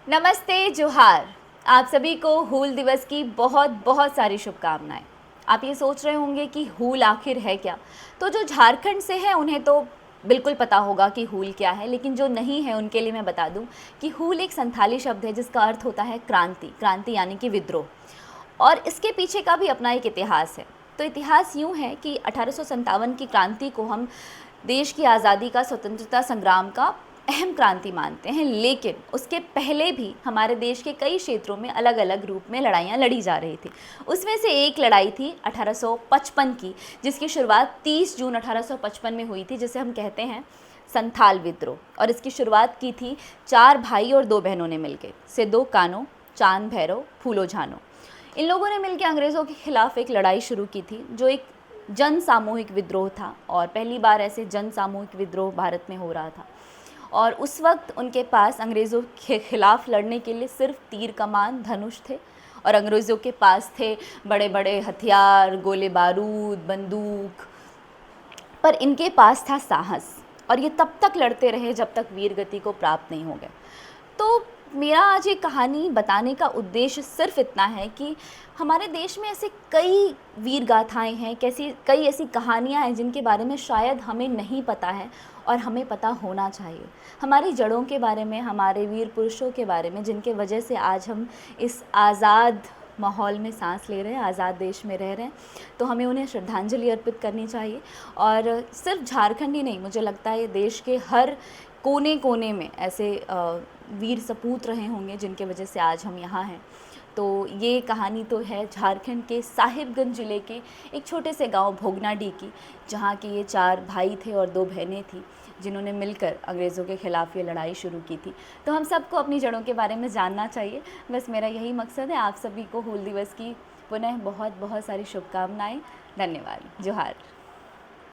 नमस्ते, जोहार। आप सभी को हूल दिवस की बहुत बहुत सारी शुभकामनाएं। आप ये सोच रहे होंगे कि हूल आखिर है क्या। तो जो झारखंड से हैं उन्हें तो बिल्कुल पता होगा कि हूल क्या है, लेकिन जो नहीं है उनके लिए मैं बता दूं कि हूल एक संथाली शब्द है जिसका अर्थ होता है क्रांति। क्रांति यानी कि विद्रोह, और इसके पीछे का भी अपना एक इतिहास है। तो इतिहास यूँ है कि 1857 की क्रांति को हम देश की आज़ादी का, स्वतंत्रता संग्राम का अहम क्रांति मानते हैं, लेकिन उसके पहले भी हमारे देश के कई क्षेत्रों में अलग अलग रूप में लड़ाइयाँ लड़ी जा रही थी। उसमें से एक लड़ाई थी 1855 की, जिसकी शुरुआत 30 जून 1855 में हुई थी, जिसे हम कहते हैं संथाल विद्रोह। और इसकी शुरुआत की थी 4 भाई और 2 बहनों ने मिलकर, सिद्धो कानो, चांद भैरव, फूलो झानो। इन लोगों ने मिलकर अंग्रेज़ों के खिलाफ एक लड़ाई शुरू की थी, जो एक जन सामूहिक विद्रोह था, और पहली बार ऐसे जन सामूहिक विद्रोह भारत में हो रहा था। और उस वक्त उनके पास अंग्रेज़ों के ख़िलाफ़ लड़ने के लिए सिर्फ तीर कमान, धनुष थे, और अंग्रेज़ों के पास थे बड़े बड़े हथियार, गोले बारूद, बंदूक। पर इनके पास था साहस, और ये तब तक लड़ते रहे जब तक वीर गति को प्राप्त नहीं हो गए। तो मेरा आज ये कहानी बताने का उद्देश्य सिर्फ इतना है कि हमारे देश में ऐसे कई वीर गाथाएँ हैं, कई ऐसी कहानियाँ हैं जिनके बारे में शायद हमें नहीं पता है, और हमें पता होना चाहिए। हमारी जड़ों के बारे में, हमारे वीर पुरुषों के बारे में, जिनके वजह से आज हम इस आज़ाद माहौल में सांस ले रहे हैं, आज़ाद देश में रह रहे हैं। तो हमें उन्हें श्रद्धांजलि अर्पित करनी चाहिए। और सिर्फ झारखंड ही नहीं, मुझे लगता है देश के हर कोने कोने में ऐसे वीर सपूत रहे होंगे जिनके वजह से आज हम यहाँ हैं। तो ये कहानी तो है झारखंड के साहिबगंज ज़िले के एक छोटे से गांव भोगनाडीह की, जहाँ के ये 4 भाई थे और 2 बहनें थी, जिन्होंने मिलकर अंग्रेज़ों के ख़िलाफ़ ये लड़ाई शुरू की थी। तो हम सबको अपनी जड़ों के बारे में जानना चाहिए। बस मेरा यही मकसद है। आप सभी को हूल दिवस की पुनः बहुत बहुत सारी शुभकामनाएँ। धन्यवाद। जोहार।